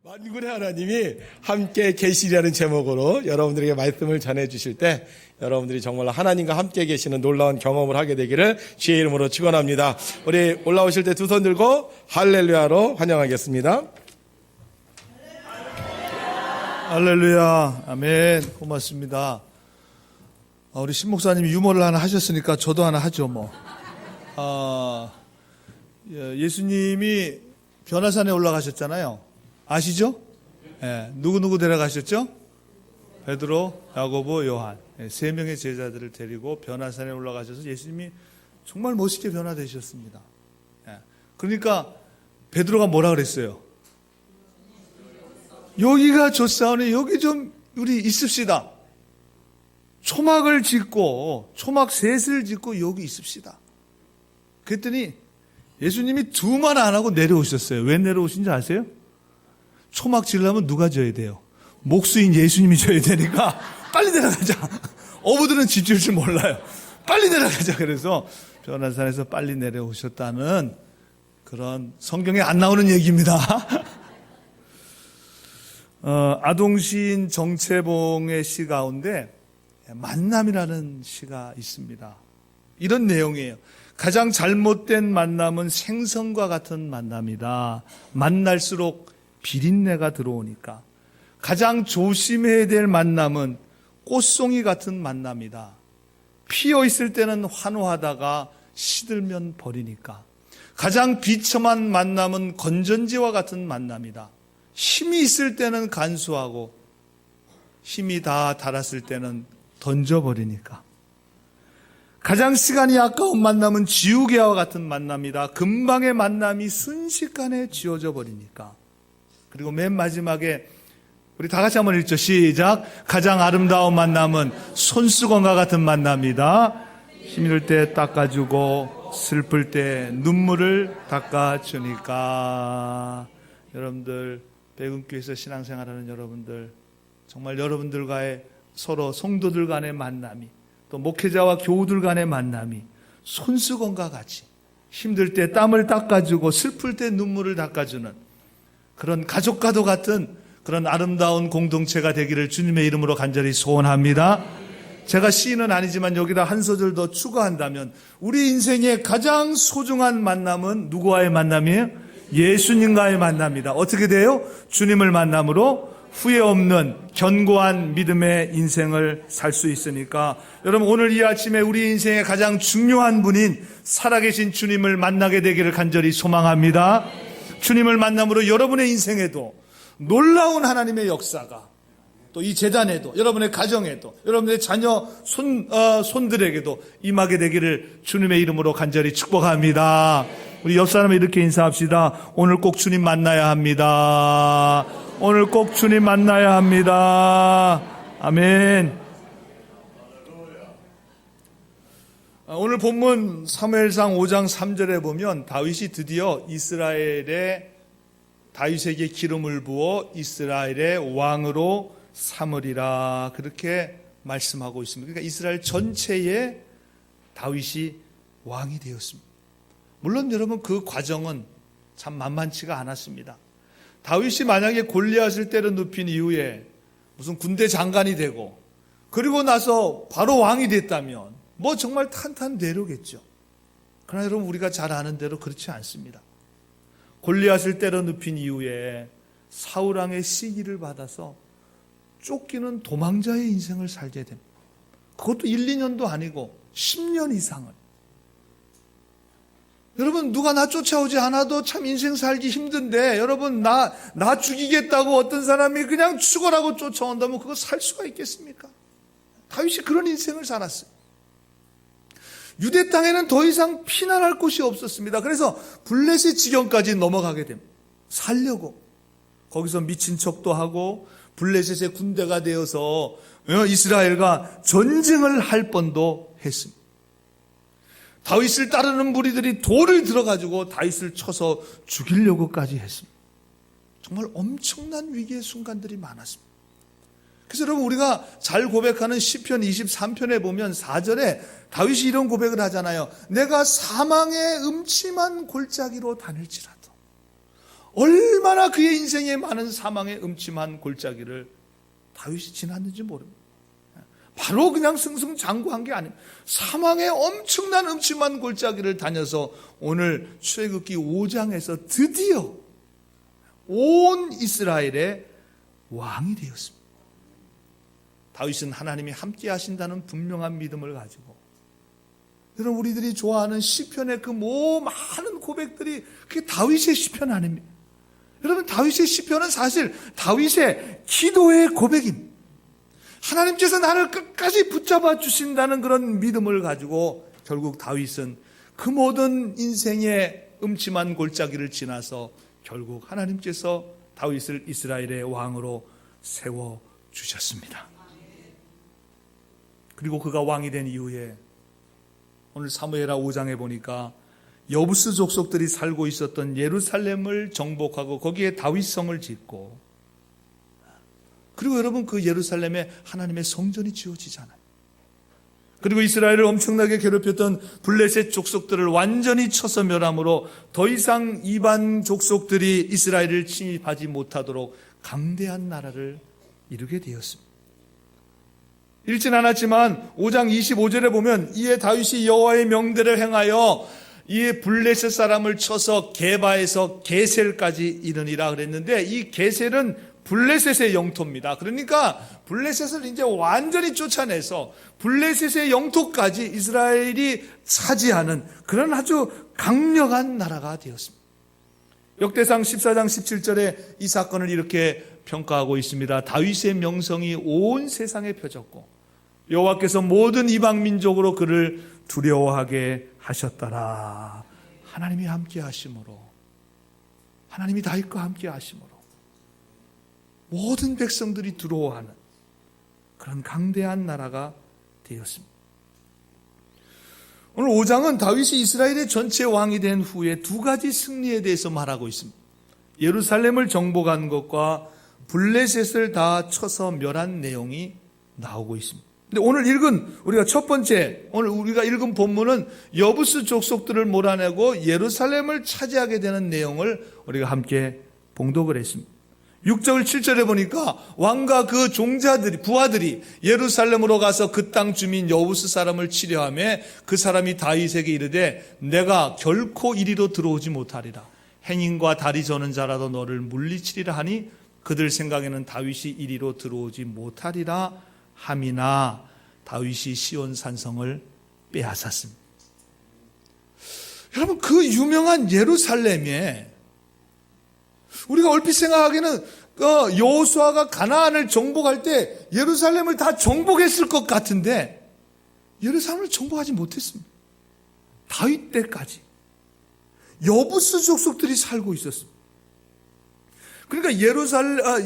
만군의 하나님이 함께 계시리라는 제목으로 여러분들에게 말씀을 전해주실 때 여러분들이 정말로 하나님과 함께 계시는 놀라운 경험을 하게 되기를 주의 이름으로 축원합니다. 우리 올라오실 때 두 손 들고 할렐루야로 환영하겠습니다. 할렐루야. 아멘. 고맙습니다. 우리 신목사님이 유머를 하나 하셨으니까 저도 하나 하죠, 뭐. 예수님이 변화산에 올라가셨잖아요. 아시죠? 예, 누구 데려가셨죠? 베드로, 야고보, 요한. 세 명의 제자들을 데리고 변화산에 올라가셔서 예수님이 정말 멋있게 변화되셨습니다. 예, 그러니까 베드로가 뭐라 그랬어요? 여기가 좋사오니 여기 좀 우리 있읍시다. 초막을 짓고 초막 셋을 짓고 여기 있읍시다. 그랬더니 예수님이 두말 안 하고 내려오셨어요. 왜 내려오신지 아세요? 초막 지으려면 누가 져야 돼요? 목수인 예수님이 져야 되니까 빨리 내려가자. 어부들은 집 지을 줄 몰라요. 빨리 내려가자. 그래서 변화산에서 빨리 내려오셨다는 그런 성경에 안 나오는 얘기입니다. 아동시인 정채봉의 시 가운데 만남이라는 시가 있습니다. 이런 내용이에요. 가장 잘못된 만남은 생선과 같은 만남이다. 만날수록 비린내가 들어오니까. 가장 조심해야 될 만남은 꽃송이 같은 만남이다. 피어 있을 때는 환호하다가 시들면 버리니까. 가장 비참한 만남은 건전지와 같은 만남이다. 힘이 있을 때는 간수하고 힘이 다 닳았을 때는 던져버리니까. 가장 시간이 아까운 만남은 지우개와 같은 만남이다. 금방의 만남이 순식간에 지워져 버리니까. 그리고 맨 마지막에 우리 다 같이 한번 읽죠. 시작. 가장 아름다운 만남은 손수건과 같은 만남이다. 힘들 때 닦아주고 슬플 때 눈물을 닦아주니까. 여러분들, 백운교에서 신앙생활하는 여러분들, 정말 여러분들과의 서로 성도들 간의 만남이, 또 목회자와 교우들 간의 만남이 손수건과 같이 힘들 때 땀을 닦아주고 슬플 때 눈물을 닦아주는 그런 가족과도 같은 그런 아름다운 공동체가 되기를 주님의 이름으로 간절히 소원합니다. 제가 시인은 아니지만 여기다 한 소절 더 추가한다면 우리 인생의 가장 소중한 만남은 누구와의 만남이에요? 예수님과의 만남이다. 어떻게 돼요? 주님을 만남으로 후회 없는 견고한 믿음의 인생을 살 수 있으니까 여러분, 오늘 이 아침에 우리 인생의 가장 중요한 분인 살아계신 주님을 만나게 되기를 간절히 소망합니다. 주님을 만남으로 여러분의 인생에도 놀라운 하나님의 역사가, 또 이 재단에도, 여러분의 가정에도, 여러분의 자녀 손들에게도 임하게 되기를 주님의 이름으로 간절히 축복합니다. 우리 옆 사람에 이렇게 인사합시다. 오늘 꼭 주님 만나야 합니다. 오늘 꼭 주님 만나야 합니다. 아멘. 오늘 본문 사무엘상 5장 3절에 보면 다윗이 드디어 다윗에게 기름을 부어 이스라엘의 왕으로 삼으리라, 그렇게 말씀하고 있습니다. 그러니까 이스라엘 전체에 다윗이 왕이 되었습니다. 물론 여러분, 그 과정은 참 만만치가 않았습니다. 다윗이 만약에 골리앗을 때려 눕힌 이후에 무슨 군대 장관이 되고 그리고 나서 바로 왕이 됐다면 뭐 정말 탄탄대로겠죠. 그러나 여러분, 우리가 잘 아는 대로 그렇지 않습니다. 골리앗을 때려 눕힌 이후에 사울왕의 시기를 받아서 쫓기는 도망자의 인생을 살게 됩니다. 그것도 1, 2년도 아니고 10년 이상을. 여러분, 누가 나 쫓아오지 않아도 참 인생 살기 힘든데, 여러분, 나 죽이겠다고 어떤 사람이 그냥 죽어라고 쫓아온다면 그거 살 수가 있겠습니까? 다윗이 그런 인생을 살았어요. 유대 땅에는 더 이상 피난할 곳이 없었습니다. 그래서 블레셋 지경까지 넘어가게 됩니다. 살려고. 거기서 미친 척도 하고 블레셋의 군대가 되어서 이스라엘과 전쟁을 할 뻔도 했습니다. 다윗을 따르는 무리들이 돌을 들어가지고 다윗을 쳐서 죽이려고까지 했습니다. 정말 엄청난 위기의 순간들이 많았습니다. 그래서 여러분, 우리가 잘 고백하는 시편 23편에 보면 4절에 다윗이 이런 고백을 하잖아요. 내가 사망의 음침한 골짜기로 다닐지라도 얼마나 그의 인생에 많은 사망의 음침한 골짜기를 다윗이 지났는지 모릅니다. 바로 그냥 승승장구한 게 아닙니다. 사망의 엄청난 음침한 골짜기를 다녀서 오늘 출애굽기 5장에서 드디어 온 이스라엘의 왕이 되었습니다. 다윗은 하나님이 함께 하신다는 분명한 믿음을 가지고, 여러분, 우리들이 좋아하는 시편의 그 많은 고백들이 그게 다윗의 시편 아닙니까? 여러분, 다윗의 시편은 사실 다윗의 기도의 고백입니다. 하나님께서 나를 끝까지 붙잡아 주신다는 그런 믿음을 가지고 결국 다윗은 그 모든 인생의 음침한 골짜기를 지나서 결국 하나님께서 다윗을 이스라엘의 왕으로 세워주셨습니다. 그리고 그가 왕이 된 이후에 오늘 사무엘하 5장에 보니까 여부스 족속들이 살고 있었던 예루살렘을 정복하고 거기에 다윗성을 짓고, 그리고 여러분 그 예루살렘에 하나님의 성전이 지어지잖아요. 그리고 이스라엘을 엄청나게 괴롭혔던 블레셋 족속들을 완전히 쳐서 멸함으로 더 이상 이반 족속들이 이스라엘을 침입하지 못하도록 강대한 나라를 이루게 되었습니다. 읽진 않았지만 5장 25절에 보면 이에 다윗이 여호와의 명대를 행하여 이에 블레셋 사람을 쳐서 게바에서 게셀까지 이르니라 그랬는데, 이 게셀은 블레셋의 영토입니다. 그러니까 블레셋을 이제 완전히 쫓아내서 블레셋의 영토까지 이스라엘이 차지하는 그런 아주 강력한 나라가 되었습니다. 역대상 14장 17절에 이 사건을 이렇게 평가하고 있습니다. 다윗의 명성이 온 세상에 펴졌고 여호와께서 모든 이방 민족으로 그를 두려워하게 하셨더라. 하나님이 함께 하심으로, 하나님이 다윗과 함께 하심으로 모든 백성들이 두려워하는 그런 강대한 나라가 되었습니다. 오늘 5장은 다윗이 이스라엘의 전체 왕이 된 후에 두 가지 승리에 대해서 말하고 있습니다. 예루살렘을 정복한 것과 블레셋을 다 쳐서 멸한 내용이 나오고 있습니다. 근데 오늘 우리가 첫 번째, 오늘 우리가 읽은 본문은 여부스 족속들을 몰아내고 예루살렘을 차지하게 되는 내용을 우리가 함께 봉독을 했습니다. 6절 7절에 보니까 왕과 그 종자들이, 부하들이 예루살렘으로 가서 그 땅 주민 여부스 사람을 치려하며 그 사람이 다윗에게 이르되 내가 결코 이리로 들어오지 못하리라. 행인과 다리 저는 자라도 너를 물리치리라 하니 그들 생각에는 다윗이 이리로 들어오지 못하리라 함이나 다윗이 시온 산성을 빼앗았습니다. 여러분, 그 유명한 예루살렘에 우리가 얼핏 생각하기에는 여호수아가 가나안을 정복할 때 예루살렘을 다 정복했을 것 같은데 예루살렘을 정복하지 못했습니다. 다윗 때까지 여부스 족속들이 살고 있었습니다. 그러니까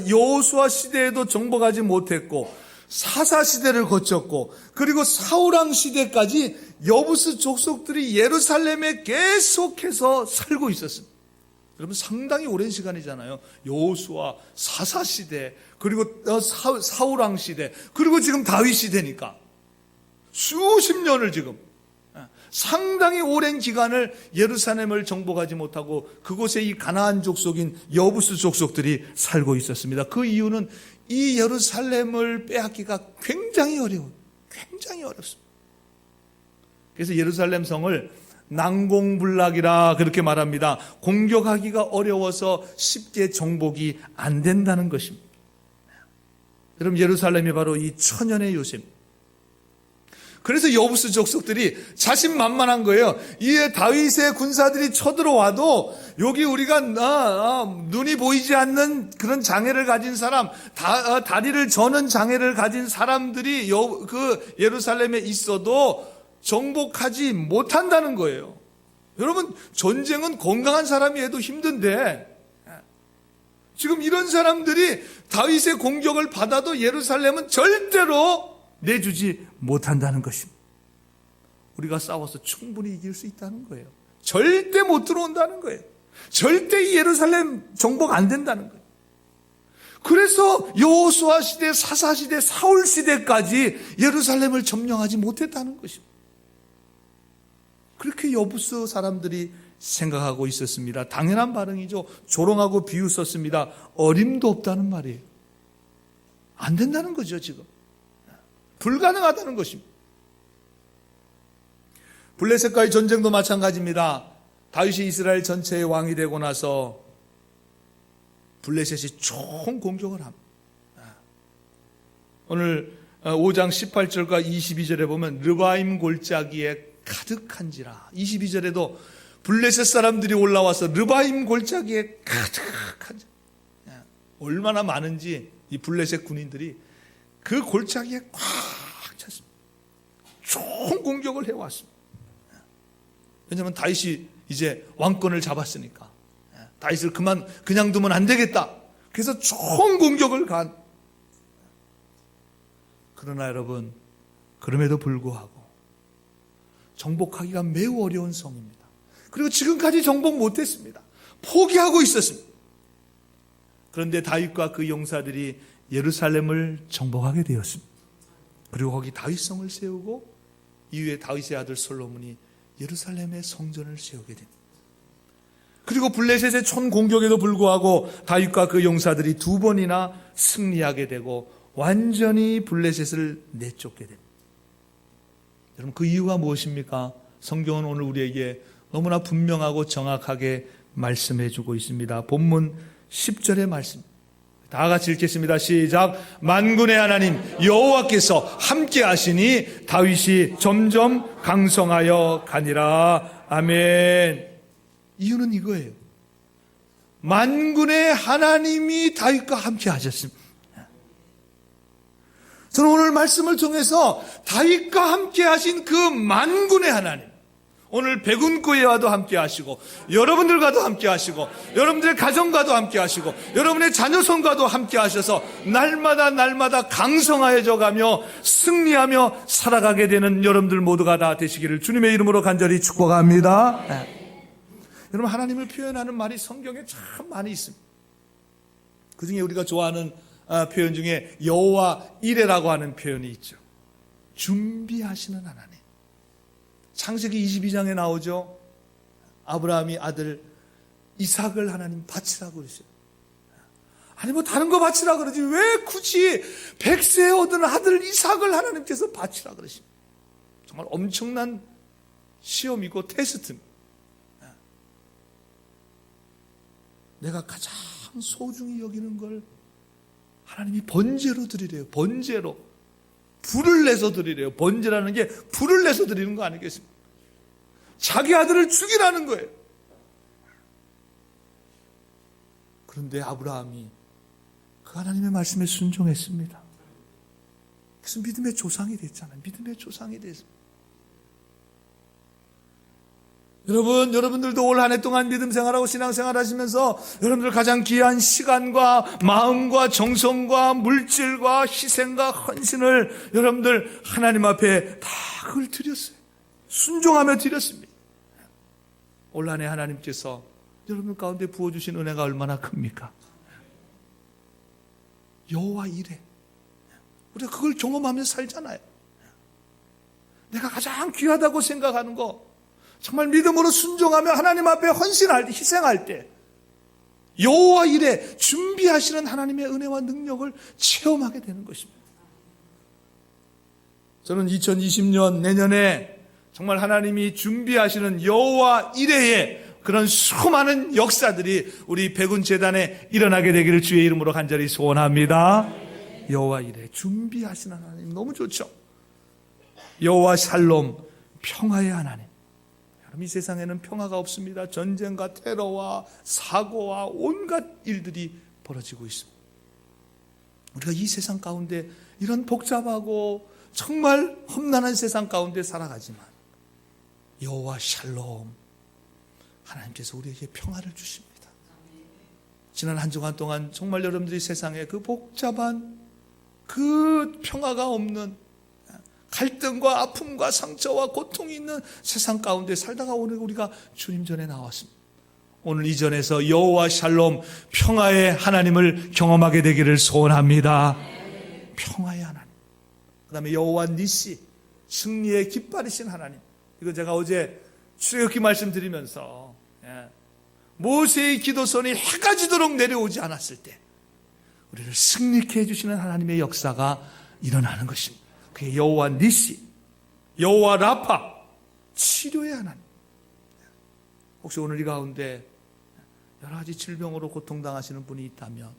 여호수아 시대에도 정복하지 못했고 사사 시대를 거쳤고 그리고 사울왕 시대까지 여부스 족속들이 예루살렘에 계속해서 살고 있었습니다. 여러분, 상당히 오랜 시간이잖아요. 여호수아, 사사 시대, 그리고 사울왕 시대, 그리고 지금 다윗 시대니까 수십 년을 지금 상당히 오랜 기간을 예루살렘을 정복하지 못하고 그곳에 이 가나안 족속인 여부스 족속들이 살고 있었습니다. 그 이유는 이 예루살렘을 빼앗기가 굉장히 어려워요. 굉장히 어렵습니다. 그래서 예루살렘 성을 난공불락이라 그렇게 말합니다. 공격하기가 어려워서 쉽게 정복이 안 된다는 것입니다. 여러분, 예루살렘이 바로 이 천연의 요새입니다. 그래서 여부스 족속들이 자신만만한 거예요. 이 다윗의 군사들이 쳐들어와도 여기 우리가 눈이 보이지 않는 그런 장애를 가진 사람, 다리를 저는 장애를 가진 사람들이 그 예루살렘에 있어도 정복하지 못한다는 거예요. 여러분, 전쟁은 건강한 사람이 해도 힘든데 지금 이런 사람들이 다윗의 공격을 받아도 예루살렘은 절대로 내주지 못한다는 것입니다. 우리가 싸워서 충분히 이길 수 있다는 거예요. 절대 못 들어온다는 거예요. 절대 이 예루살렘 정복 안 된다는 거예요. 그래서 여호수아 시대, 사사 시대, 사울 시대까지 예루살렘을 점령하지 못했다는 것입니다. 그렇게 여부스 사람들이 생각하고 있었습니다. 당연한 반응이죠. 조롱하고 비웃었습니다. 어림도 없다는 말이에요. 안 된다는 거죠, 지금. 불가능하다는 것입니다. 블레셋과의 전쟁도 마찬가지입니다. 다윗이 이스라엘 전체의 왕이 되고 나서 블레셋이 총 공격을 합니다. 오늘 5장 18절과 22절에 보면 르바임 골짜기에 가득한지라. 22절에도 블레셋 사람들이 올라와서 르바임 골짜기에 가득한지라. 얼마나 많은지 이 블레셋 군인들이 그 골짜기에 꽉 찼습니다. 총 공격을 해왔습니다. 왜냐하면 다윗이 이제 왕권을 잡았으니까 다윗을 그냥 두면 안 되겠다. 그래서 총 공격을 간. 그러나 여러분, 그럼에도 불구하고 정복하기가 매우 어려운 성입니다. 그리고 지금까지 정복 못했습니다. 포기하고 있었습니다. 그런데 다윗과 그 용사들이 예루살렘을 정복하게 되었습니다. 그리고 거기 다윗성을 세우고 이후에 다윗의 아들 솔로몬이 예루살렘의 성전을 세우게 됩니다. 그리고 블레셋의 총 공격에도 불구하고 다윗과 그 용사들이 2번이나 승리하게 되고 완전히 블레셋을 내쫓게 됩니다. 여러분, 그 이유가 무엇입니까? 성경은 오늘 우리에게 너무나 분명하고 정확하게 말씀해 주고 있습니다. 본문 10절의 말씀. 다 같이 읽겠습니다. 시작. 만군의 하나님 여호와께서 함께 하시니 다윗이 점점 강성하여 가니라. 아멘. 이유는 이거예요. 만군의 하나님이 다윗과 함께 하셨습니다. 저는 오늘 말씀을 통해서 다윗과 함께 하신 그 만군의 하나님, 오늘 백운교회와도 함께 하시고 여러분들과도 함께 하시고 여러분들의 가정과도 함께 하시고 여러분의 자녀손과도 함께 하셔서 날마다 강성하여져 가며 승리하며 살아가게 되는 여러분들 모두가 다 되시기를 주님의 이름으로 간절히 축복합니다. 여러분, 하나님을 표현하는 말이 성경에 참 많이 있습니다. 그중에 우리가 좋아하는 표현 중에 여호와 이레라고 하는 표현이 있죠. 준비하시는 하나님. 창세기 22장에 나오죠. 아브라함이 아들 이삭을 하나님 바치라고 그러죠. 아니 뭐 다른 거 바치라 그러지 왜 굳이 100세에 얻은 아들 이삭을 하나님께서 바치라 그러십니까? 정말 엄청난 시험이고 테스트입니다. 내가 가장 소중히 여기는 걸 하나님이 번제로 드리래요. 번제로. 불을 내서 드리래요. 번제라는 게 불을 내서 드리는 거 아니겠습니까? 자기 아들을 죽이라는 거예요. 그런데 아브라함이 그 하나님의 말씀에 순종했습니다. 그래서 믿음의 조상이 됐잖아요. 믿음의 조상이 됐습니다. 여러분들도 올 한 해 동안 믿음 생활하고 신앙 생활 하시면서 여러분들 가장 귀한 시간과 마음과 정성과 물질과 희생과 헌신을 여러분들 하나님 앞에 다 그걸 드렸어요. 순종하며 드렸습니다. 올 한 해 하나님께서 여러분 가운데 부어주신 은혜가 얼마나 큽니까? 여호와 이레. 우리가 그걸 경험하면서 살잖아요. 내가 가장 귀하다고 생각하는 거 정말 믿음으로 순종하며 하나님 앞에 헌신할 때, 희생할 때 여호와 이레 준비하시는 하나님의 은혜와 능력을 체험하게 되는 것입니다. 저는 2020년 내년에 정말 하나님이 준비하시는 여호와 이레의 그런 수많은 역사들이 우리 백운재단에 일어나게 되기를 주의 이름으로 간절히 소원합니다. 여호와 이레 준비하시는 하나님 너무 좋죠. 여호와 샬롬 평화의 하나님. 이 세상에는 평화가 없습니다. 전쟁과 테러와 사고와 온갖 일들이 벌어지고 있습니다. 우리가 이 세상 가운데 이런 복잡하고 정말 험난한 세상 가운데 살아가지만 여호와 샬롬 하나님께서 우리에게 평화를 주십니다. 지난 한 주간 동안 정말 여러분들이 세상에 그 복잡한 그 평화가 없는 갈등과 아픔과 상처와 고통이 있는 세상 가운데 살다가 오늘 우리가 주님 전에 나왔습니다. 오늘 이 전에서 여호와 샬롬 평화의 하나님을 경험하게 되기를 소원합니다. 평화의 하나님. 그 다음에 여호와 니시 승리의 깃발이신 하나님. 이거 제가 어제 출애굽기 말씀드리면서 모세의 기도선이 해가 지도록 내려오지 않았을 때 우리를 승리케 해주시는 하나님의 역사가 일어나는 것입니다. 그게 여호와 니시, 여호와 라파, 치료의 하나님. 혹시 오늘 이 가운데 여러 가지 질병으로 고통당하시는 분이 있다면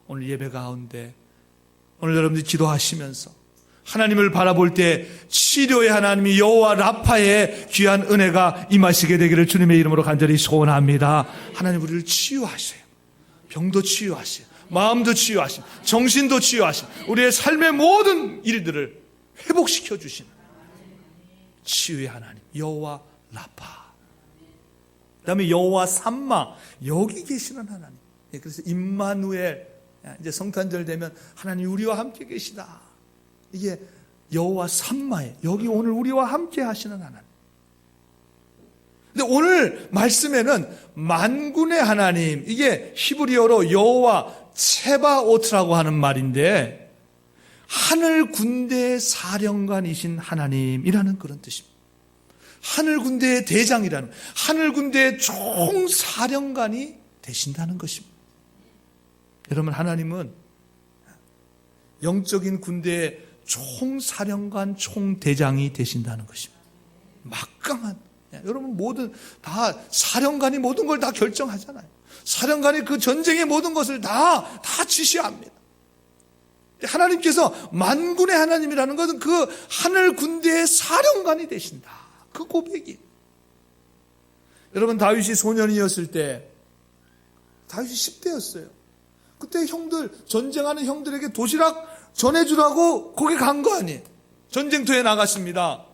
오늘 예배 가운데 오늘 여러분들이 기도하시면서 하나님을 바라볼 때 치료의 하나님이 여호와 라파의 귀한 은혜가 임하시게 되기를 주님의 이름으로 간절히 소원합니다. 하나님 우리를 치유하세요. 병도 치유하세요. 마음도 치유하시고 정신도 치유하시고 우리의 삶의 모든 일들을 회복시켜 주시는 치유의 하나님 여호와 라파. 그 다음에 여호와 삼마, 여기 계시는 하나님. 그래서 임마누엘, 이제 성탄절 되면 하나님 우리와 함께 계시다. 이게 여호와 삼마에 여기 오늘 우리와 함께 하시는 하나님. 근데 오늘 말씀에는 만군의 하나님, 이게 히브리어로 여호와 체바오트라고 하는 말인데 하늘 군대의 사령관이신 하나님이라는 그런 뜻입니다. 하늘 군대의 대장이라는, 하늘 군대의 총사령관이 되신다는 것입니다. 여러분, 하나님은 영적인 군대의 총사령관, 총대장이 되신다는 것입니다. 막강한, 여러분 모든 다 사령관이 모든 걸 다 결정하잖아요. 사령관이 그 전쟁의 모든 것을 다 지시합니다. 하나님께서 만군의 하나님이라는 것은 그 하늘 군대의 사령관이 되신다. 그 고백이. 여러분, 다윗이 소년이었을 때 다윗이 10대였어요. 그때 형들, 전쟁하는 형들에게 도시락 전해주라고 거기 간 거 아니에요. 전쟁터에 나갔습니다.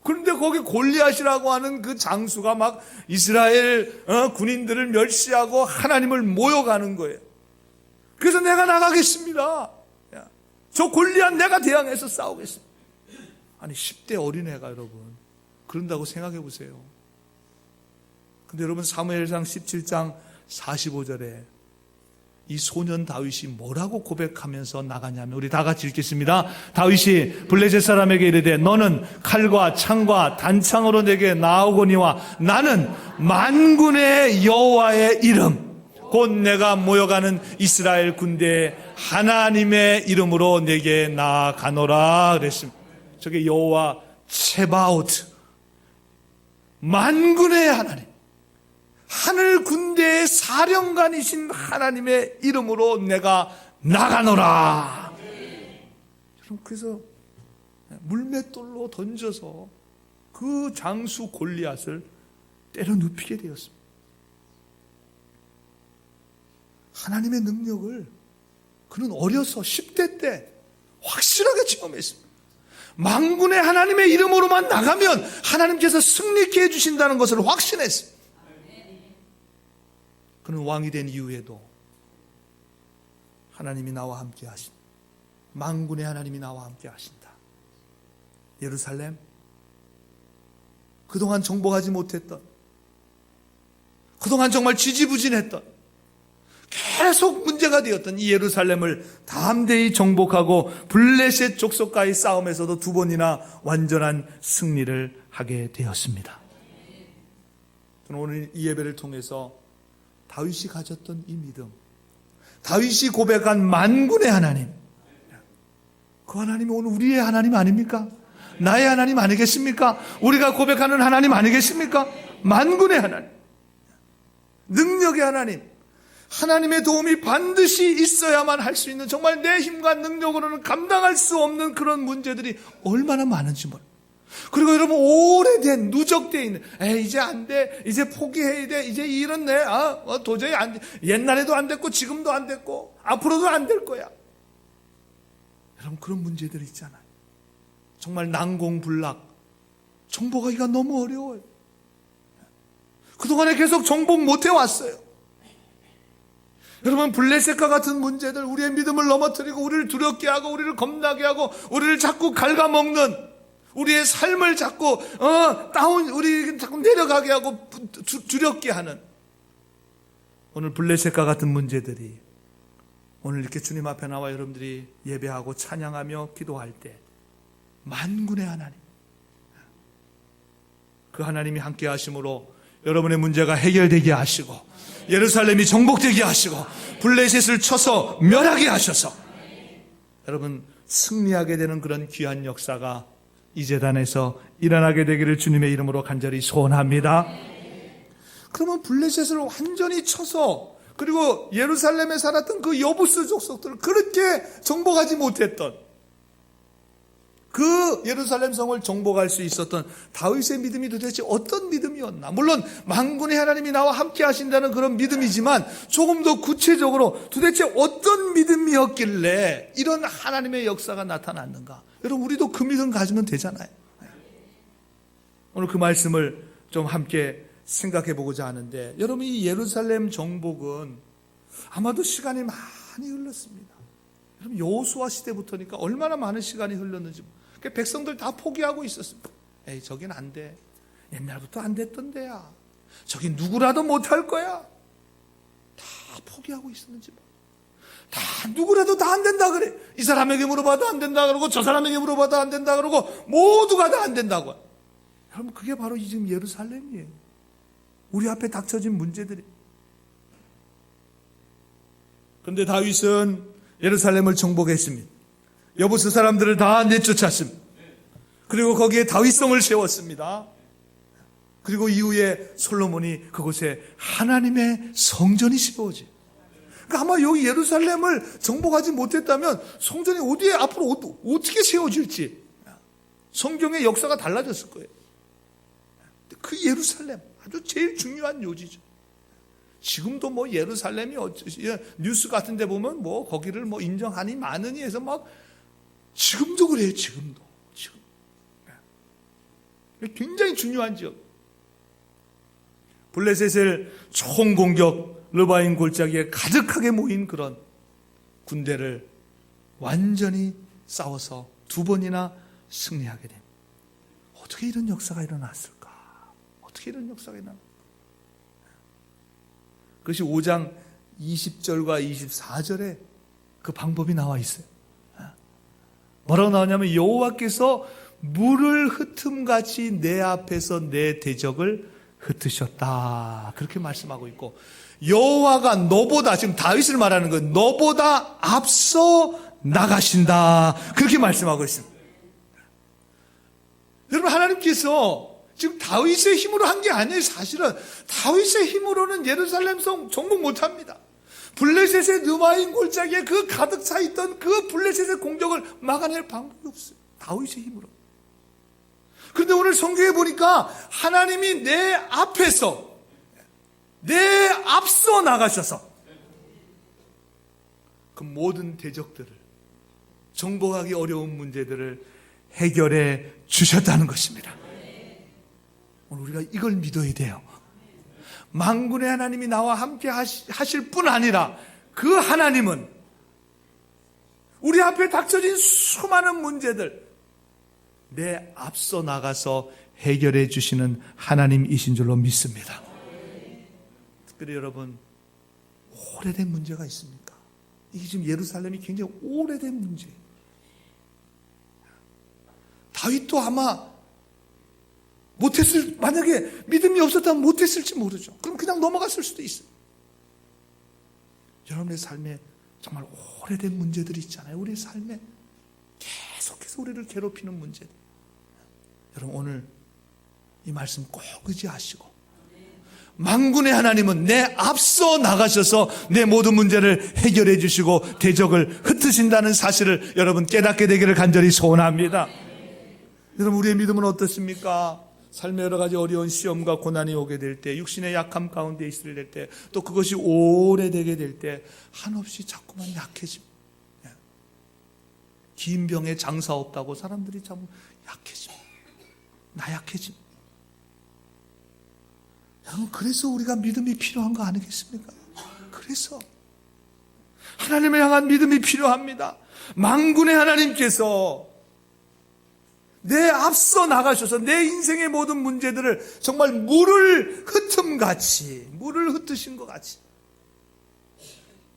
그런데 거기 골리앗이라고 하는 그 장수가 막 이스라엘 군인들을 멸시하고 하나님을 모욕하는 거예요. 그래서 내가 나가겠습니다. 저 골리앗 내가 대항해서 싸우겠습니다. 아니 10대 어린애가 여러분 그런다고 생각해 보세요. 근데 여러분 사무엘상 17장 45절에 이 소년 다윗이 뭐라고 고백하면서 나가냐면 우리 다 같이 읽겠습니다. 다윗이 블레셋 사람에게 이르되 너는 칼과 창과 단창으로 내게 나오거니와 나는 만군의 여호와의 이름 곧 내가 모여가는 이스라엘 군대의 하나님의 이름으로 내게 나아가노라 그랬습니다. 저게 여호와 체바오트, 만군의 하나님, 하늘 군대의 사령관이신 하나님의 이름으로 내가 나가노라. 여러분, 그래서 물맷돌로 던져서 그 장수 골리앗을 때려 눕히게 되었습니다. 하나님의 능력을 그는 어려서 10대 때 확실하게 체험했습니다. 만군의 하나님의 이름으로만 나가면 하나님께서 승리케 해주신다는 것을 확신했습니다. 그는 왕이 된 이후에도 하나님이 나와 함께 하신다. 만군의 하나님이 나와 함께 하신다. 예루살렘, 그동안 정복하지 못했던, 그동안 정말 지지부진했던, 계속 문제가 되었던 이 예루살렘을 담대히 정복하고 블레셋 족속과의 싸움에서도 2번이나 완전한 승리를 하게 되었습니다. 저는 오늘 이 예배를 통해서 다윗이 가졌던 이 믿음, 다윗이 고백한 만군의 하나님, 그 하나님이 오늘 우리의 하나님 아닙니까? 나의 하나님 아니겠습니까? 우리가 고백하는 하나님 아니겠습니까? 만군의 하나님, 능력의 하나님, 하나님의 도움이 반드시 있어야만 할 수 있는, 정말 내 힘과 능력으로는 감당할 수 없는 그런 문제들이 얼마나 많은지 몰라요. 그리고 여러분, 오래된 누적되어 있는, 이제 안 돼, 이제 포기해야 돼, 이제 이 일은 도저히 안 돼, 옛날에도 안 됐고 지금도 안 됐고 앞으로도 안 될 거야. 여러분, 그런 문제들이 있잖아요. 정말 난공불락, 정복하기가 너무 어려워요. 그동안에 계속 정복 못 해왔어요. 여러분, 블레셋과 같은 문제들, 우리의 믿음을 넘어뜨리고 우리를 두렵게 하고 우리를 겁나게 하고 우리를 자꾸 갉아먹는, 우리의 삶을 자꾸 우리 자꾸 내려가게 하고 두렵게 하는 오늘 블레셋과 같은 문제들이 오늘 이렇게 주님 앞에 나와 여러분들이 예배하고 찬양하며 기도할 때 만군의 하나님, 그 하나님이 함께 하심으로 여러분의 문제가 해결되게 하시고 예루살렘이 정복되게 하시고 블레셋을 쳐서 멸하게 하셔서 여러분 승리하게 되는 그런 귀한 역사가 이 제단에서 일어나게 되기를 주님의 이름으로 간절히 소원합니다. 그러면 블레셋을 완전히 쳐서 그리고 예루살렘에 살았던 그 여부스 족속들을 그렇게 정복하지 못했던 그 예루살렘 성을 정복할 수 있었던 다윗의 믿음이 도대체 어떤 믿음이었나? 물론 만군의 하나님이 나와 함께 하신다는 그런 믿음이지만 조금 더 구체적으로 도대체 어떤 믿음이었길래 이런 하나님의 역사가 나타났는가? 여러분 우리도 그 믿음 가지면 되잖아요. 오늘 그 말씀을 좀 함께 생각해 보고자 하는데 여러분 이 예루살렘 정복은 아마도 시간이 많이 흘렀습니다. 여러분 여호수아 시대부터니까 얼마나 많은 시간이 흘렀는지 백성들 다 포기하고 있었습니다. 에이 저긴 안 돼. 옛날부터 안 됐던 데야. 저긴 누구라도 못할 거야. 다 포기하고 있었는지 다 누구라도 다 안 된다 그래. 이 사람에게 물어봐도 안 된다 그러고 저 사람에게 물어봐도 안 된다 그러고 모두가 다 안 된다고. 여러분 그게 바로 지금 예루살렘이에요. 우리 앞에 닥쳐진 문제들이. 그런데 다윗은 예루살렘을 정복했습니다. 여부스 사람들을 다 내쫓았습니다. 그리고 거기에 다윗성을 세웠습니다. 그리고 이후에 솔로몬이 그곳에 하나님의 성전이 세워져요. 그러니까 아마 여기 예루살렘을 정복하지 못했다면 성전이 어디에 앞으로 어떻게 세워질지 성경의 역사가 달라졌을 거예요. 그 예루살렘 아주 제일 중요한 요지죠. 지금도 뭐 예루살렘이 뉴스 같은 데 보면 뭐 거기를 뭐 인정하니 마느니 해서 막 지금도 그래요. 지금 굉장히 중요한 지역. 블레셋을 총공격 르바임 골짜기에 가득하게 모인 그런 군대를 완전히 싸워서 2번이나 승리하게 됩니다. 어떻게 이런 역사가 일어났을까? 어떻게 이런 역사가 일어났을까? 그것이 5장 20절과 24절에 그 방법이 나와 있어요. 뭐라고 나오냐면 여호와께서 물을 흩음같이 내 앞에서 내 대적을 흩으셨다. 그렇게 말씀하고 있고 여호와가 너보다 지금 다윗을 말하는 거예요. 너보다 앞서 나가신다. 그렇게 말씀하고 있습니다. 여러분 하나님께서 지금 다윗의 힘으로 한 게 아니에요. 사실은 다윗의 힘으로는 예루살렘 성 정복 못합니다. 블레셋의 르바임 골짜기에 그 가득 차 있던 그 블레셋의 공격을 막아낼 방법이 없어요. 다윗의 힘으로. 그런데 오늘 성경에 보니까 하나님이 내 앞에서 내 앞서 나가셔서 그 모든 대적들을 정복하기 어려운 문제들을 해결해 주셨다는 것입니다. 오늘 우리가 이걸 믿어야 돼요. 만군의 하나님이 나와 함께 하실 뿐 아니라 그 하나님은 우리 앞에 닥쳐진 수많은 문제들 내 앞서 나가서 해결해 주시는 하나님이신 줄로 믿습니다. 특별히 여러분 오래된 문제가 있습니까? 이게 지금 예루살렘이 굉장히 오래된 문제예요. 다윗도 아마 만약에 믿음이 없었다면 못했을지 모르죠. 그럼 그냥 넘어갔을 수도 있어요. 여러분의 삶에 정말 오래된 문제들이 있잖아요. 우리의 삶에 계속해서 우리를 괴롭히는 문제들. 여러분 오늘 이 말씀 꼭 의지하시고 만군의 하나님은 내 앞서 나가셔서 내 모든 문제를 해결해 주시고 대적을 흩으신다는 사실을 여러분 깨닫게 되기를 간절히 소원합니다. 여러분 우리의 믿음은 어떻습니까? 삶의 여러 가지 어려운 시험과 고난이 오게 될 때, 육신의 약함 가운데 있을 때, 또 그것이 오래되게 될 때 한없이 자꾸만 약해집니다. 긴 병에 장사 없다고 사람들이 자꾸 약해집니다. 나약해집니다. 여러분 그래서 우리가 믿음이 필요한 거 아니겠습니까? 그래서 하나님을 향한 믿음이 필요합니다. 만군의 하나님께서 내 앞서 나가셔서 내 인생의 모든 문제들을 정말 물을 흩으신 것 같이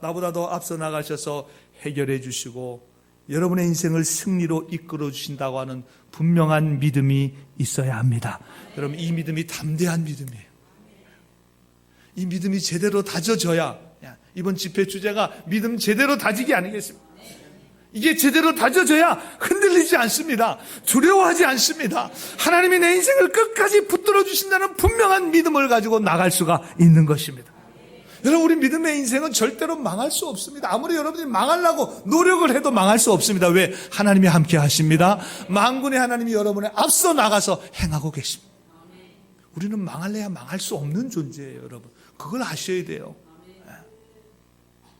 나보다 더 앞서 나가셔서 해결해 주시고 여러분의 인생을 승리로 이끌어 주신다고 하는 분명한 믿음이 있어야 합니다. 여러분 이 믿음이 담대한 믿음이에요. 이 믿음이 제대로 다져져야, 이번 집회 주제가 믿음 제대로 다지기 아니겠습니까? 이게 제대로 다져져야 흔들리지 않습니다. 두려워하지 않습니다. 하나님이 내 인생을 끝까지 붙들어 주신다는 분명한 믿음을 가지고 나갈 수가 있는 것입니다. 여러분, 우리 믿음의 인생은 절대로 망할 수 없습니다. 아무리 여러분들이 망하려고 노력을 해도 망할 수 없습니다. 왜? 하나님이 함께 하십니다. 만군의 하나님이 여러분의 앞서 나가서 행하고 계십니다. 우리는 망할래야 망할 수 없는 존재예요, 여러분. 그걸 아셔야 돼요.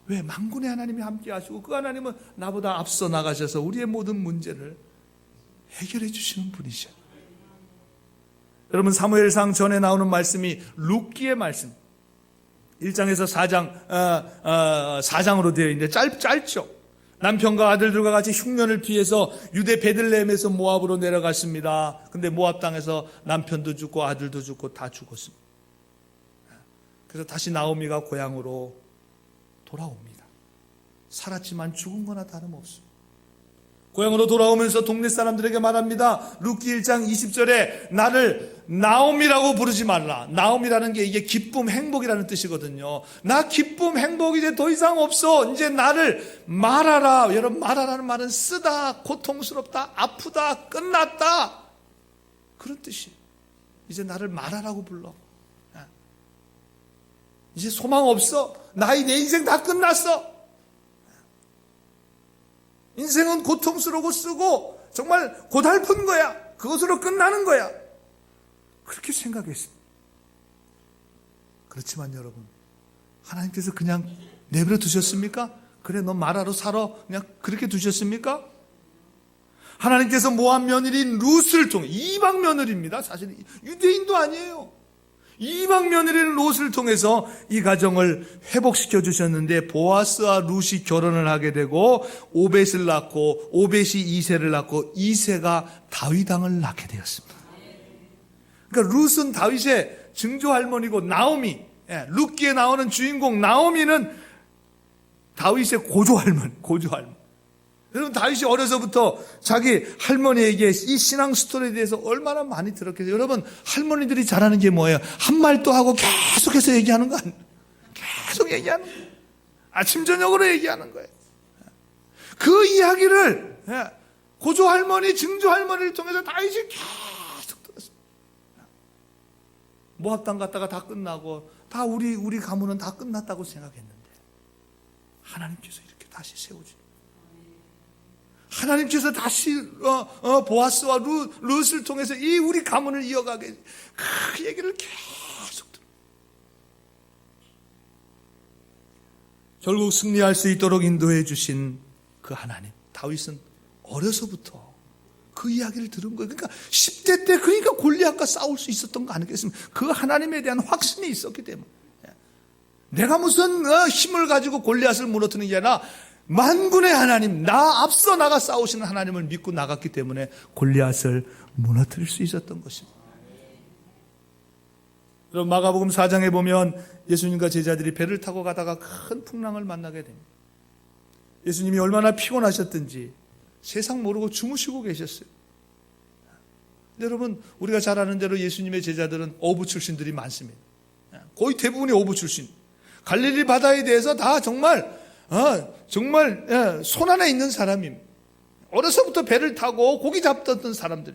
왜? 만군의 하나님이 함께 하시고 그 하나님은 나보다 앞서 나가셔서 우리의 모든 문제를 해결해 주시는 분이죠. 여러분, 사무엘상 전에 나오는 말씀이 룻기의 말씀, 1장에서 4장으로 되어 있는데 짧죠. 남편과 아들들과 같이 흉년을 피해서 유대 베들레헴에서 모압으로 내려갔습니다. 근데 모압 땅에서 남편도 죽고 아들도 죽고 다 죽었습니다. 그래서 다시 나오미가 고향으로 돌아옵니다. 살았지만 죽은 거나 다름없습니다. 고향으로 돌아오면서 동네 사람들에게 말합니다. 룻기 1장 20절에 나를 나옴이라고 부르지 말라. 나옴이라는 게 이게 기쁨, 행복이라는 뜻이거든요. 나 기쁨, 행복 이제 더 이상 없어. 이제 나를 말하라. 여러분, 말하라는 말은 쓰다, 고통스럽다, 아프다, 끝났다, 그런 뜻이에요. 이제 나를 말하라고 불러. 이제 소망 없어. 내 인생 다 끝났어. 인생은 고통스러우고 쓰고 정말 고달픈 거야. 그것으로 끝나는 거야. 그렇게 생각했습니다. 그렇지만 여러분, 하나님께서 그냥 내버려 두셨습니까? 그래, 너 말하러 살아. 그냥 그렇게 두셨습니까? 하나님께서 모압 며느리인 룻을 통해, 이방 며느리입니다. 사실 유대인도 아니에요. 이방 며느리인 롯을 통해서 이 가정을 회복시켜 주셨는데, 보아스와 룻이 결혼을 하게 되고 오벳을 낳고, 오벳이 이새를 낳고, 이새가 다윗 왕을 낳게 되었습니다. 그러니까 룻은 다윗의 증조 할머니고, 나오미, 룻기에 나오는 주인공 나오미는 다윗의 고조 할머니. 여러분, 다윗이 어려서부터 자기 할머니에게 이 신앙 스토리에 대해서 얼마나 많이 들었겠어요. 여러분, 할머니들이 잘하는 게 뭐예요? 한 말도 하고 계속해서 얘기하는 거 아니에요? 계속 얘기하는 거예요. 아침 저녁으로 얘기하는 거예요. 그 이야기를 고조 할머니, 증조 할머니를 통해서 다윗이 계속 들었어요. 모압 땅 갔다가 다 끝나고 다 우리 가문은 다 끝났다고 생각했는데 하나님께서 이렇게 다시 세우지. 하나님께서 다시 보아스와 룻을 통해서 이 우리 가문을 이어가게, 그 얘기를 계속 들어요. 결국 승리할 수 있도록 인도해 주신 그 하나님, 다윗은 어려서부터 그 이야기를 들은 거예요. 그러니까 10대 때 그러니까 골리앗과 싸울 수 있었던 거 아니겠습니까? 그 하나님에 대한 확신이 있었기 때문에. 내가 무슨 힘을 가지고 골리앗을 무너뜨리는 게 아니라 만군의 하나님, 나 앞서 나가 싸우시는 하나님을 믿고 나갔기 때문에 골리앗을 무너뜨릴 수 있었던 것입니다. 그럼 마가복음 4장에 보면 예수님과 제자들이 배를 타고 가다가 큰 풍랑을 만나게 됩니다. 예수님이 얼마나 피곤하셨든지 세상 모르고 주무시고 계셨어요. 여러분, 우리가 잘 아는 대로 예수님의 제자들은 어부 출신들이 많습니다. 거의 대부분이 어부 출신. 갈릴리 바다에 대해서 다 정말 손 안에 있는 사람입니다. 어려서부터 배를 타고 고기 잡던 사람들.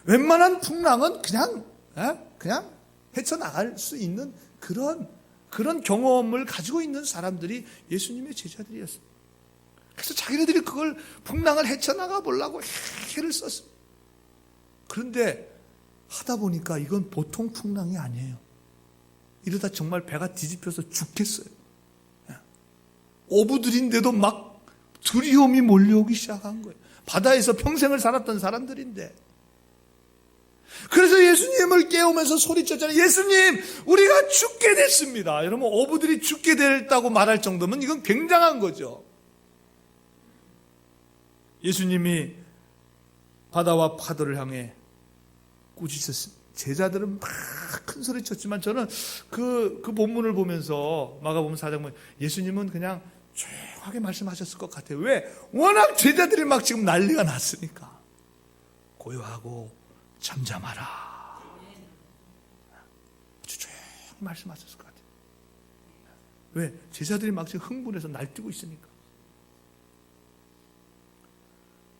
웬만한 풍랑은 그냥 헤쳐나갈 수 있는 그런 경험을 가지고 있는 사람들이 예수님의 제자들이었습니다. 그래서 자기네들이 그걸 풍랑을 헤쳐나가 보려고 해를 썼습니다. 그런데 하다 보니까 이건 보통 풍랑이 아니에요. 이러다 정말 배가 뒤집혀서 죽겠어요. 어부들인데도 막 두려움이 몰려오기 시작한 거예요. 바다에서 평생을 살았던 사람들인데. 그래서 예수님을 깨우면서 소리쳤잖아요. 예수님, 우리가 죽게 됐습니다. 여러분, 어부들이 죽게 됐다고 말할 정도면 이건 굉장한 거죠. 예수님이 바다와 파도를 향해 꾸짖었습니다. 제자들은 막 큰 소리 쳤지만 저는 그 본문을 보면서 마가복음 4장 보면 예수님은 그냥 조용하게 말씀하셨을 것 같아요. 왜? 워낙 제자들이 막 지금 난리가 났으니까. 고요하고 잠잠하라. 아주 말씀하셨을 것 같아요. 왜? 제자들이 막 지금 흥분해서 날뛰고 있으니까.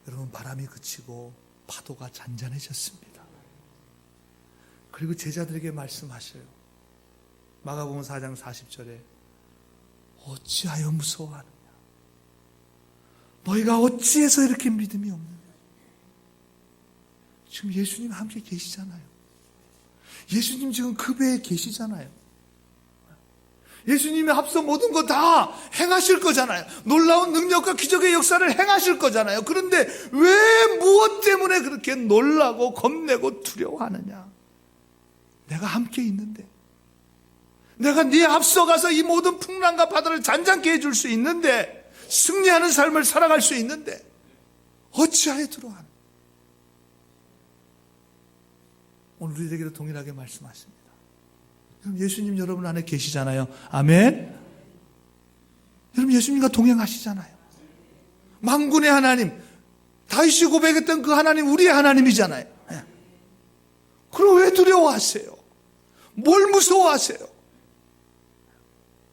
여러분, 바람이 그치고 파도가 잔잔해졌습니다. 그리고 제자들에게 말씀하셔요. 마가복음 4장 40절에 어찌하여 무서워하느냐? 너희가 어찌해서 이렇게 믿음이 없느냐? 지금 예수님 함께 계시잖아요. 예수님 지금 그 배에 계시잖아요. 예수님이 앞서 모든 거 다 행하실 거잖아요. 놀라운 능력과 기적의 역사를 행하실 거잖아요. 그런데 왜 무엇 때문에 그렇게 놀라고 겁내고 두려워하느냐? 내가 함께 있는데, 내가 네 앞서가서 이 모든 풍랑과 바다를 잔잔케 해줄 수 있는데, 승리하는 삶을 살아갈 수 있는데 어찌하여 두려워하느냐? 오늘 우리에게도 동일하게 말씀하십니다. 예수님 여러분 안에 계시잖아요. 아멘. 여러분 예수님과 동행하시잖아요. 만군의 하나님, 다윗이 고백했던 그 하나님 우리의 하나님이잖아요. 그럼 왜 두려워하세요? 뭘 무서워하세요?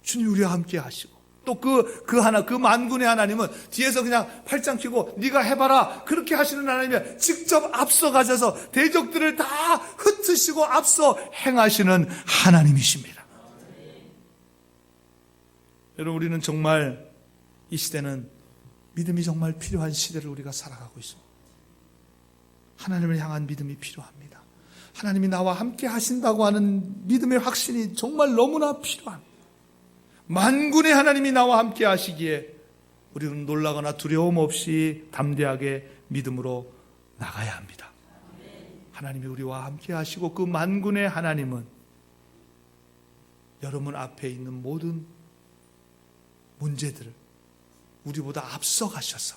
주님 우리와 함께 하시고 또 그 만군의 하나님은 뒤에서 그냥 팔짱 끼고 네가 해봐라 그렇게 하시는 하나님이 직접 앞서 가셔서 대적들을 다 흩으시고 앞서 행하시는 하나님이십니다. 여러분 우리는 정말 이 시대는 믿음이 정말 필요한 시대를 우리가 살아가고 있습니다. 하나님을 향한 믿음이 필요합니다. 하나님이 나와 함께 하신다고 하는 믿음의 확신이 정말 너무나 필요합니다. 만군의 하나님이 나와 함께 하시기에 우리는 놀라거나 두려움 없이 담대하게 믿음으로 나가야 합니다. 하나님이 우리와 함께 하시고 그 만군의 하나님은 여러분 앞에 있는 모든 문제들을 우리보다 앞서 가셔서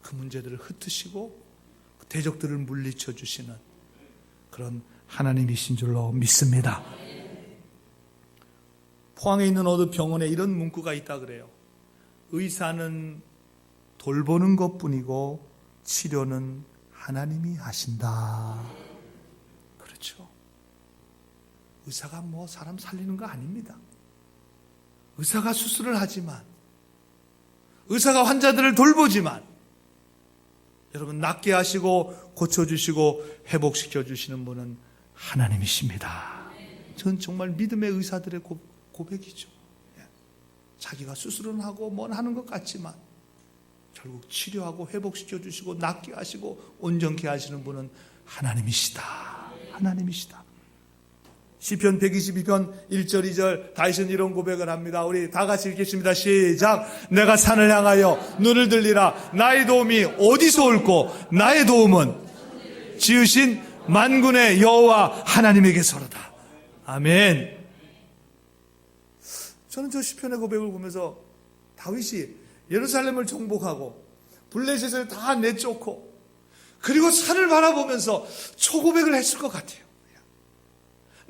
그 문제들을 흩으시고 대적들을 물리쳐 주시는 그런 하나님이신 줄로 믿습니다. 포항에 있는 어느 병원에 이런 문구가 있다 그래요. 의사는 돌보는 것뿐이고 치료는 하나님이 하신다. 그렇죠. 의사가 사람 살리는 거 아닙니다. 의사가 수술을 하지만, 의사가 환자들을 돌보지만, 여러분 낫게 하시고 고쳐주시고 회복시켜 주시는 분은 하나님이십니다. 전 정말 믿음의 의사들의 고백이죠. 자기가 수술은 하고 뭔 하는 것 같지만 결국 치료하고 회복시켜 주시고 낫게 하시고 온전케 하시는 분은 하나님이시다. 하나님이시다. 시편 122편 1절 2절 다윗은 이런 고백을 합니다. 우리 다 같이 읽겠습니다. 시작. 내가 산을 향하여 눈을 들리라. 나의 도움이 어디서 올꼬? 나의 도움은 지으신 만군의 여호와 하나님에게서로다. 아멘. 저는 저 시편의 고백을 보면서 다윗이 예루살렘을 정복하고 블레셋을 다 내쫓고 그리고 산을 바라보면서 저 고백을 했을 것 같아요.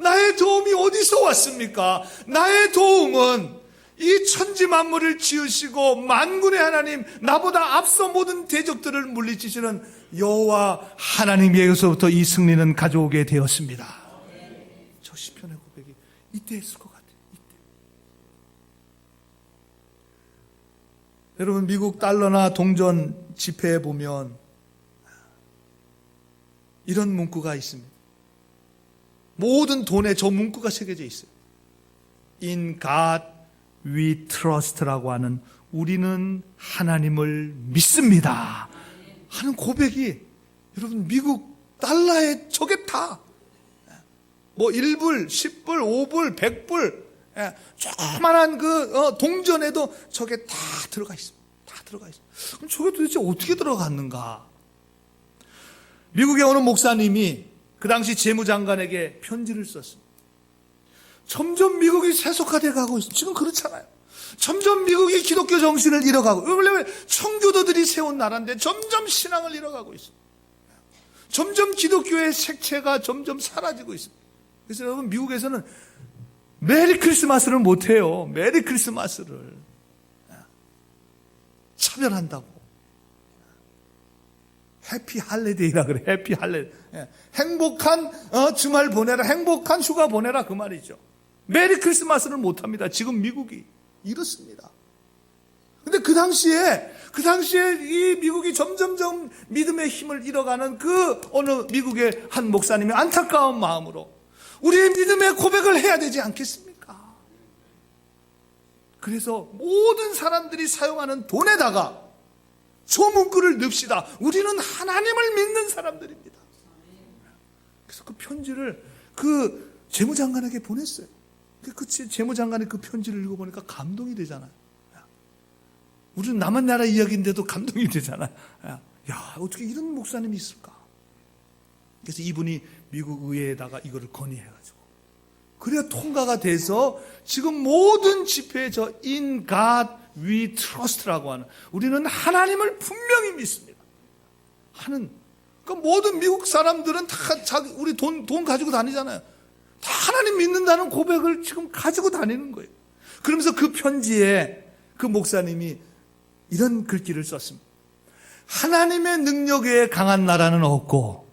나의 도움이 어디서 왔습니까? 나의 도움은 이 천지 만물을 지으시고 만군의 하나님, 나보다 앞서 모든 대적들을 물리치시는 여호와 하나님에게서부터 이 승리는 가져오게 되었습니다. 저 시편의 고백이 이때 했을 것 같아요. 여러분 미국 달러나 동전 지폐에 보면 이런 문구가 있습니다. 모든 돈에 저 문구가 새겨져 있어요. In God we trust라고 하는 우리는 하나님을 믿습니다 하는 고백이 여러분 미국 달러에 저게 다 1불, 10불, 5불, 100불 조그만한 동전에도 저게 다 들어가 있습니다. 다 들어가 있습니다. 그럼 저게 도대체 어떻게 들어갔는가? 미국의 어느 목사님이 그 당시 재무장관에게 편지를 썼습니다. 점점 미국이 세속화되어 가고 있습니다. 지금 그렇잖아요. 점점 미국이 기독교 정신을 잃어가고, 왜냐하면 청교도들이 세운 나라인데 점점 신앙을 잃어가고 있습니다. 점점 기독교의 색채가 점점 사라지고 있습니다. 그래서 여러분 미국에서는 메리 크리스마스를 못해요. 메리 크리스마스를 차별한다고, 해피 할리데이라 그래. 해피 할리데이. 행복한 주말 보내라. 행복한 휴가 보내라. 그 말이죠. 메리 크리스마스를 못합니다. 지금 미국이 이렇습니다. 근데 그 당시에 이 미국이 점점점 믿음의 힘을 잃어가는 그 어느 미국의 한 목사님이 안타까운 마음으로 우리의 믿음의 고백을 해야 되지 않겠습니까? 그래서 모든 사람들이 사용하는 돈에다가 저 문구를 넣읍시다. 우리는 하나님을 믿는 사람들입니다. 그래서 그 편지를 그 재무장관에게 보냈어요. 그 재무장관이 그 편지를 읽어보니까 감동이 되잖아요. 우리는 남한 나라 이야기인데도 감동이 되잖아요. 야, 어떻게 이런 목사님이 있을까? 그래서 이분이 미국 의회에다가 이거를 건의해가지고 그래야 통과가 돼서 지금 모든 집회에 저 In God We Trust라고 하는, 우리는 하나님을 분명히 믿습니다 하는, 그 모든 미국 사람들은 다 우리 돈 가지고 다니잖아요. 다 하나님 믿는다는 고백을 지금 가지고 다니는 거예요. 그러면서 그 편지에 그 목사님이 이런 글귀를 썼습니다. 하나님의 능력 외에 강한 나라는 없고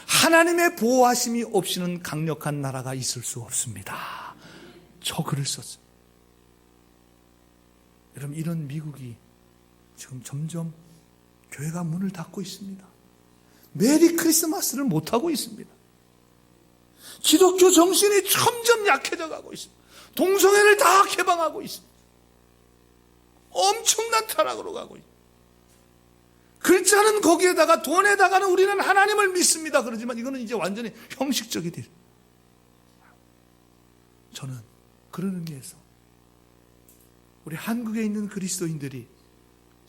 하나님의 보호하심이 없이는 강력한 나라가 있을 수 없습니다. 저 글을 썼습니다. 여러분, 이런 미국이 지금 점점 교회가 문을 닫고 있습니다. 메리 크리스마스를 못하고 있습니다. 기독교 정신이 점점 약해져 가고 있습니다. 동성애를 다 개방하고 있습니다. 엄청난 타락으로 가고 있습니다. 글자는 거기에다가 돈에다가는 우리는 하나님을 믿습니다. 그러지만 이거는 이제 완전히 형식적이 돼요. 저는 그런 의미에서 우리 한국에 있는 그리스도인들이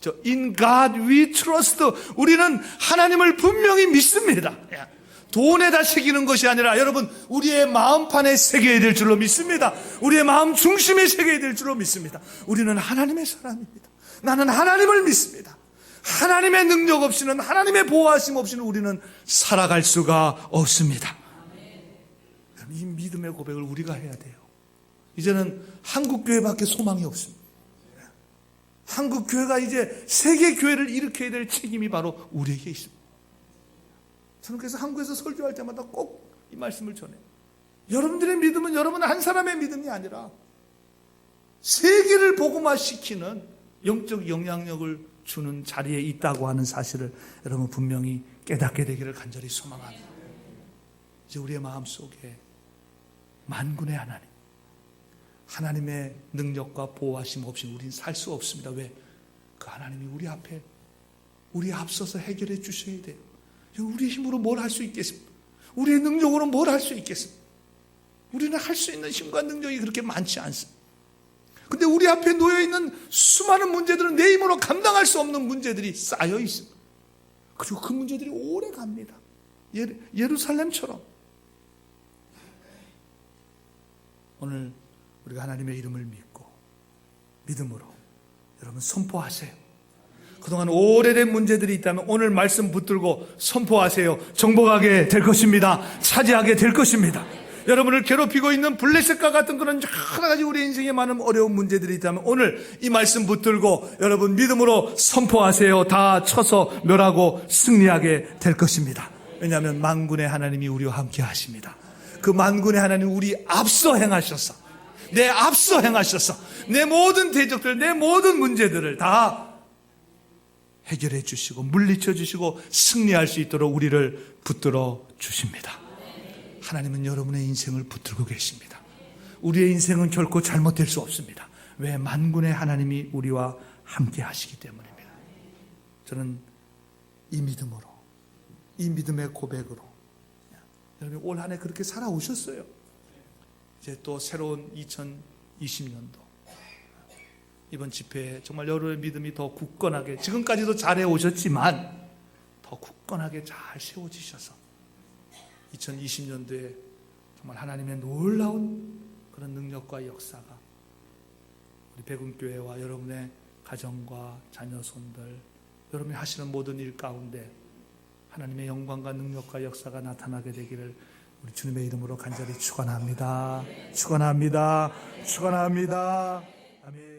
저 In God We Trust, 우리는 하나님을 분명히 믿습니다. 돈에다 새기는 것이 아니라 여러분, 우리의 마음판에 새겨야 될 줄로 믿습니다. 우리의 마음 중심에 새겨야 될 줄로 믿습니다. 우리는 하나님의 사람입니다. 나는 하나님을 믿습니다. 하나님의 능력 없이는, 하나님의 보호하심 없이는 우리는 살아갈 수가 없습니다. 이 믿음의 고백을 우리가 해야 돼요. 이제는 한국교회밖에 소망이 없습니다. 한국교회가 이제 세계교회를 일으켜야 될 책임이 바로 우리에게 있습니다. 저는 그래서 한국에서 설교할 때마다 꼭 이 말씀을 전해요. 여러분들의 믿음은 여러분 한 사람의 믿음이 아니라 세계를 복음화시키는 영적 영향력을 주는 자리에 있다고 하는 사실을 여러분 분명히 깨닫게 되기를 간절히 소망합니다. 이제 우리의 마음속에 만군의 하나님, 하나님의 능력과 보호하심 없이 우리는 살 수 없습니다. 왜? 그 하나님이 우리 앞서서 해결해 주셔야 돼요. 우리의 힘으로 뭘 할 수 있겠습니까? 우리의 능력으로 뭘 할 수 있겠습니까? 우리는 할 수 있는 힘과 능력이 그렇게 많지 않습니다. 근데 우리 앞에 놓여있는 수많은 문제들은 내 힘으로 감당할 수 없는 문제들이 쌓여 있습니다. 그리고 그 문제들이 오래 갑니다. 예루살렘처럼. 오늘 우리가 하나님의 이름을 믿고 믿음으로 여러분 선포하세요. 그동안 오래된 문제들이 있다면 오늘 말씀 붙들고 선포하세요. 정복하게 될 것입니다. 차지하게 될 것입니다. 여러분을 괴롭히고 있는 블레셋과 같은 그런 여러 가지 우리 인생에 많은 어려운 문제들이 있다면 오늘 이 말씀 붙들고 여러분 믿음으로 선포하세요. 다 쳐서 멸하고 승리하게 될 것입니다. 왜냐하면 만군의 하나님이 우리와 함께 하십니다. 그 만군의 하나님 우리 앞서 행하셔서, 내 앞서 행하셔서 내 모든 대적들, 내 모든 문제들을 다 해결해 주시고 물리쳐 주시고 승리할 수 있도록 우리를 붙들어 주십니다. 하나님은 여러분의 인생을 붙들고 계십니다. 우리의 인생은 결코 잘못될 수 없습니다. 왜? 만군의 하나님이 우리와 함께 하시기 때문입니다. 저는 이 믿음으로, 이 믿음의 고백으로 여러분 올 한 해 그렇게 살아오셨어요. 이제 또 새로운 2020년도 이번 집회에 정말 여러분의 믿음이 더 굳건하게, 지금까지도 잘해 오셨지만 더 굳건하게 잘 세워지셔서 2020년도에 정말 하나님의 놀라운 그런 능력과 역사가 우리 백운교회와 여러분의 가정과 자녀 손들, 여러분이 하시는 모든 일 가운데 하나님의 영광과 능력과 역사가 나타나게 되기를 우리 주님의 이름으로 간절히 축원합니다. 축원합니다. 축원합니다. 아멘.